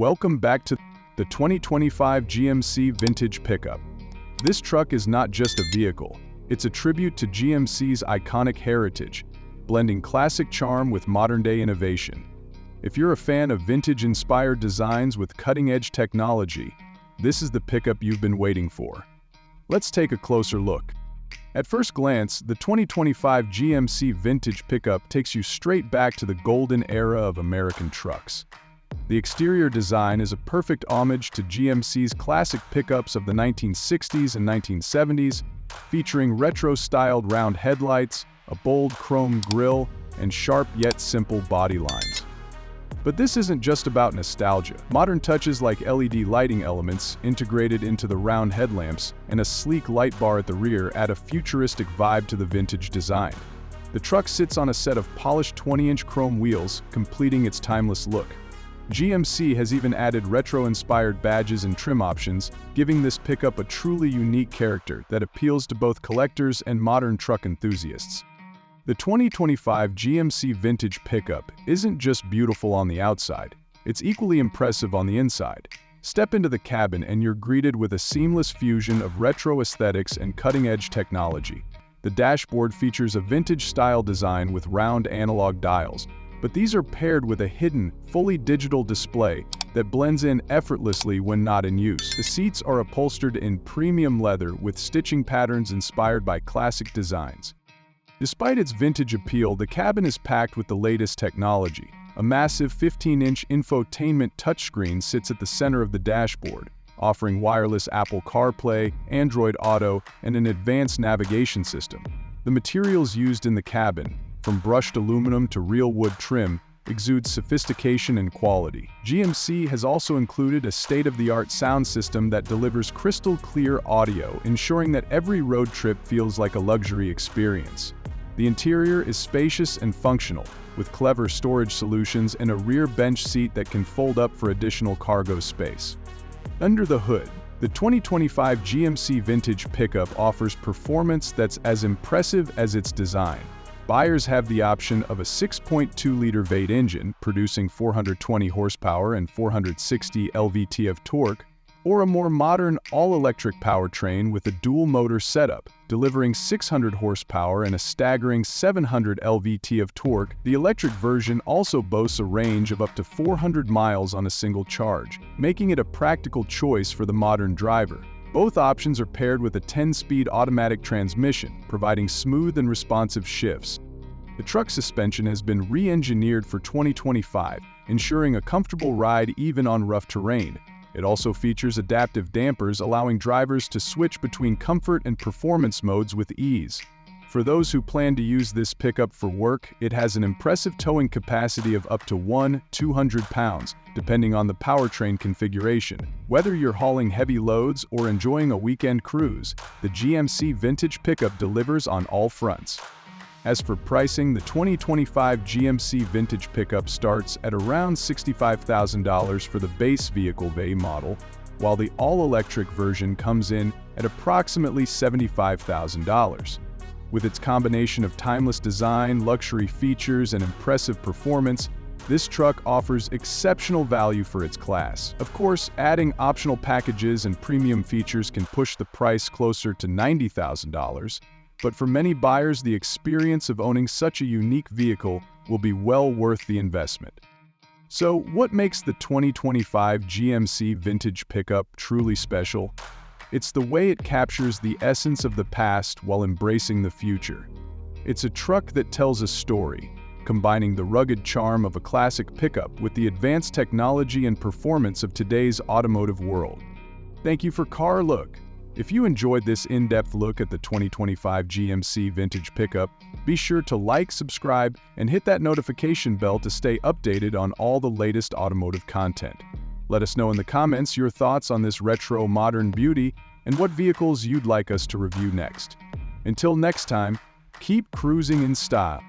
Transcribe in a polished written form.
welcome back to the 2025 GMC Vintage Pickup. This truck is not just a vehicle, it's a tribute to GMC's iconic heritage, blending classic charm with modern-day innovation. If you're a fan of vintage-inspired designs with cutting-edge technology, this is the pickup you've been waiting for. Let's take a closer look. At first glance, the 2025 GMC Vintage Pickup takes you straight back to the golden era of American trucks. The exterior design is a perfect homage to GMC's classic pickups of the 1960s and 1970s, featuring retro-styled round headlights, a bold chrome grille, and sharp yet simple body lines. But this isn't just about nostalgia. Modern touches like LED lighting elements integrated into the round headlamps and a sleek light bar at the rear add a futuristic vibe to the vintage design. The truck sits on a set of polished 20-inch chrome wheels, completing its timeless look. GMC has even added retro-inspired badges and trim options, giving this pickup a truly unique character that appeals to both collectors and modern truck enthusiasts. The 2025 GMC Vintage Pickup isn't just beautiful on the outside, it's equally impressive on the inside. Step into the cabin and you're greeted with a seamless fusion of retro aesthetics and cutting-edge technology. The dashboard features a vintage-style design with round analog dials, but these are paired with a hidden, fully digital display that blends in effortlessly when not in use. The seats are upholstered in premium leather with stitching patterns inspired by classic designs. Despite its vintage appeal, the cabin is packed with the latest technology. A massive 15-inch infotainment touchscreen sits at the center of the dashboard, offering wireless Apple CarPlay, Android Auto, and an advanced navigation system. The materials used in the cabin, from brushed aluminum to real wood trim, exude sophistication and quality. GMC has also included a state-of-the-art sound system that delivers crystal-clear audio, ensuring that every road trip feels like a luxury experience. The interior is spacious and functional, with clever storage solutions and a rear bench seat that can fold up for additional cargo space. Under the hood, the 2025 GMC Vintage Pickup offers performance that's as impressive as its design. Buyers have the option of a 6.2-liter V8 engine producing 420 horsepower and 460 lb-ft of torque, or a more modern all-electric powertrain with a dual-motor setup, delivering 600 horsepower and a staggering 700 lb-ft of torque. The electric version also boasts a range of up to 400 miles on a single charge, making it a practical choice for the modern driver. Both options are paired with a 10-speed automatic transmission, providing smooth and responsive shifts. The truck suspension has been re-engineered for 2025, ensuring a comfortable ride even on rough terrain. It also features adaptive dampers, allowing drivers to switch between comfort and performance modes with ease. For those who plan to use this pickup for work, it has an impressive towing capacity of up to 200 pounds, depending on the powertrain configuration. Whether you're hauling heavy loads or enjoying a weekend cruise, the GMC Vintage Pickup delivers on all fronts. As for pricing, the 2025 GMC Vintage Pickup starts at around $65,000 for the base vehicle V8 model, while the all-electric version comes in at approximately $75,000. With its combination of timeless design, luxury features, and impressive performance, this truck offers exceptional value for its class. Of course, adding optional packages and premium features can push the price closer to $90,000, but for many buyers, the experience of owning such a unique vehicle will be well worth the investment. So, what makes the 2025 GMC Vintage Pickup truly special? It's the way it captures the essence of the past while embracing the future. It's a truck that tells a story, combining the rugged charm of a classic pickup with the advanced technology and performance of today's automotive world. Thank you for Car Look. If you enjoyed this in-depth look at the 2025 GMC Vintage Pickup, be sure to like, subscribe, and hit that notification bell to stay updated on all the latest automotive content. Let us know in the comments your thoughts on this retro modern beauty and what vehicles you'd like us to review next. Until next time, keep cruising in style.